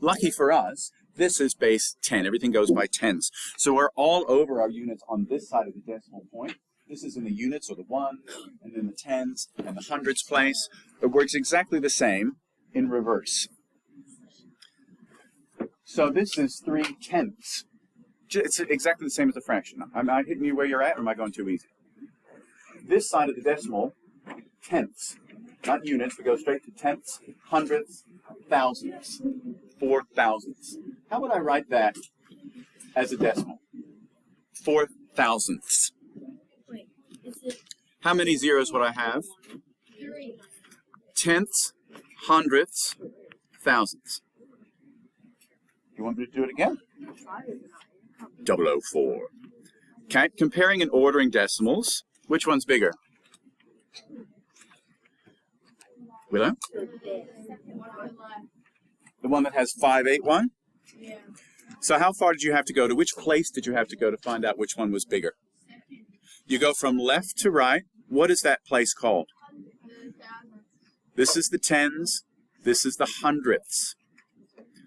lucky for us, this is base 10. Everything goes by tens. So we're all over our units on this side of the decimal point. This is in the units, or the one, and then the tens, and the hundreds place. It works exactly the same in reverse. So this is 3/10. It's exactly the same as a fraction. Am I hitting you where you're at, or am I going too easy? This side of the decimal, tenths. Not units, we go straight to tenths, hundredths, thousandths, 4/1000ths. How would I write that as a decimal? 4/1000ths. Wait, is it How many zeros would I have? 3? Tenths, hundredths, thousandths. You want me to do it again? 004. Okay, comparing and ordering decimals, which one's bigger? Willow? The one that has 581? Yeah. So how far did you have to go? To which place did you have to go to find out which one was bigger? You go from left to right. What is that place called? This is the tens. This is the hundredths.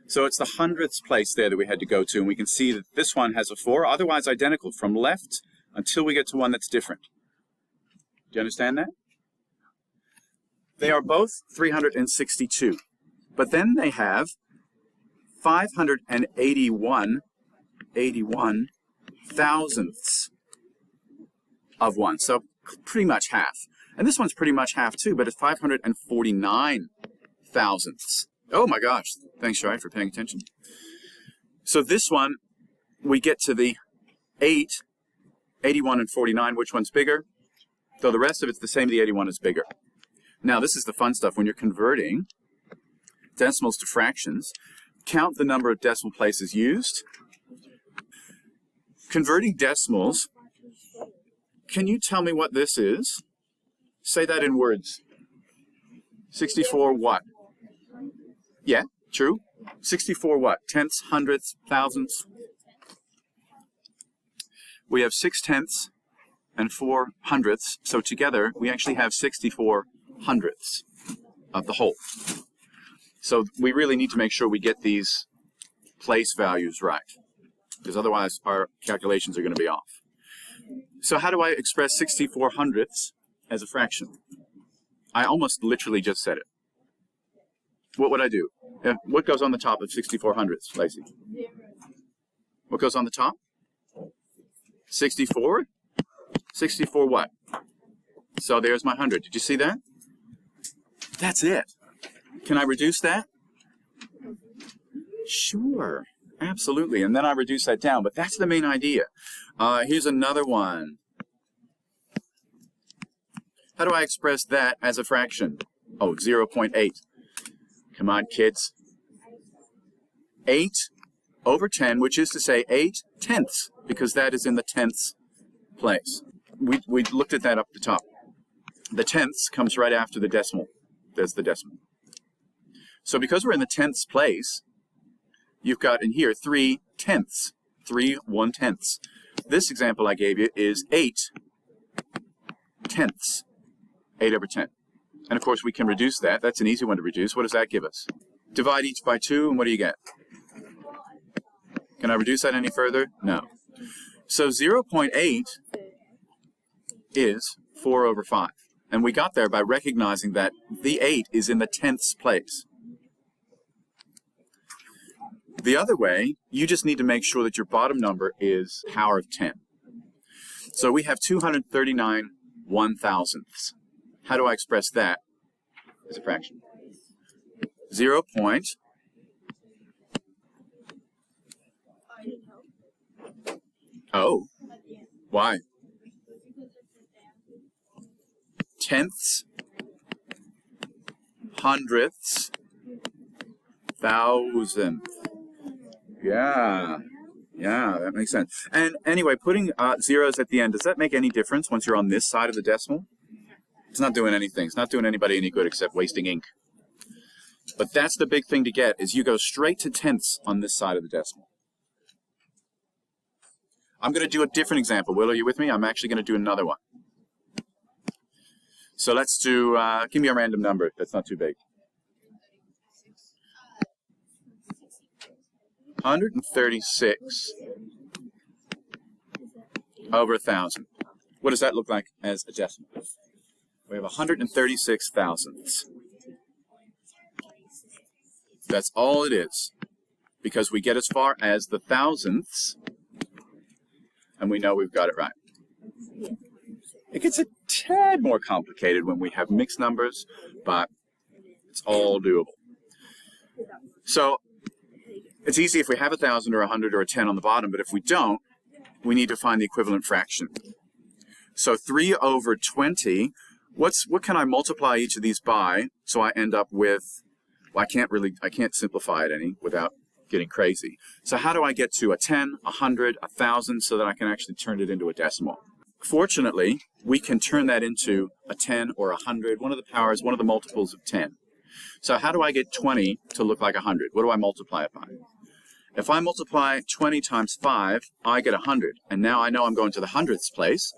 So it's the hundredths place there that we had to go to, and we can see that this one has a 4, otherwise identical from left until we get to one that's different. Do you understand that? They are both 362, but then they have 581 thousandths of one, so pretty much half. And this one's pretty much half too, but it's 549 thousandths. Oh my gosh, thanks, Shai, for paying attention. So this one, we get to the 8, 81 and 49, which one's bigger? Though the rest of it's the same, the 81 is bigger. Now this is the fun stuff. When you're converting decimals to fractions, count the number of decimal places used. Converting decimals, can you tell me what this is? Say that in words. 64 what? Yeah, true. 64 what? Tenths, hundredths, thousandths. We have 6 tenths and 4 hundredths, so together we actually have 64 hundredths of the whole. So we really need to make sure we get these place values right, because otherwise our calculations are going to be off. So how do I express 64 hundredths as a fraction? I almost literally just said it. What would I do? What goes on the top of 64 hundredths, Lacey? 0. What goes on the top? 64? 64 what? So there's my 100. Did you see that? That's it. Can I reduce that? Sure. Absolutely. And then I reduce that down. But that's the main idea. Here's another one. How do I express that as a fraction? Oh, 0.8. Come on, kids. 8 over 10, which is to say 8 tenths, because that is in the tenths place. We looked at that up the top. The tenths comes right after the decimal. There's the decimal. So because we're in the tenths place, you've got in here 3 tenths. 3 1/10ths. This example I gave you is 8 tenths. 8 over 10. And of course we can reduce that. That's an easy one to reduce. What does that give us? Divide each by 2, and what do you get? Can I reduce that any further? No. So 0.8 is 4 over 5. And we got there by recognizing that the 8 is in the tenths place. The other way, you just need to make sure that your bottom number is power of 10. So we have 239 1/1000ths. How do I express that as a fraction? 0. Oh, why? Tenths, hundredths, thousandth. Yeah, that makes sense. And anyway, putting zeros at the end, does that make any difference once you're on this side of the decimal? It's not doing anything. It's not doing anybody any good except wasting ink. But that's the big thing to get, is you go straight to tenths on this side of the decimal. I'm going to do a different example. Will, are you with me? I'm actually going to do another one. So let's do, give me a random number that's not too big. 136 over 1,000. What does that look like as a decimal? We have 136 thousandths. That's all it is, because we get as far as the thousandths, and we know we've got it right. It gets a tad more complicated when we have mixed numbers, but it's all doable. So it's easy if we have 1,000 or 100 or a 10 on the bottom, but if we don't, we need to find the equivalent fraction. So 3 over 20, what can I multiply each of these by so I end up with, well, I can't simplify it any without getting crazy. So how do I get to a 10, 100, 1,000 so that I can actually turn it into a decimal? Fortunately, we can turn that into a 10 or 100, one of the powers, one of the multiples of 10. So how do I get 20 to look like 100? What do I multiply it by? If I multiply 20 times 5, I get 100. And now I know I'm going to the hundredths place.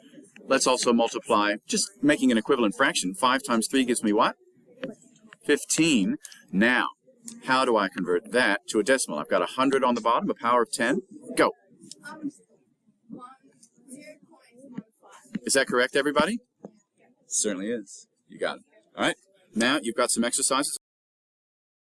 Let's also multiply, just making an equivalent fraction. 5 times 3 gives me what? 15. Now, how do I convert that to a decimal? I've got 100 on the bottom, a power of 10. Go. Is that correct, everybody? Certainly is. You got it. All right. Now you've got some exercises.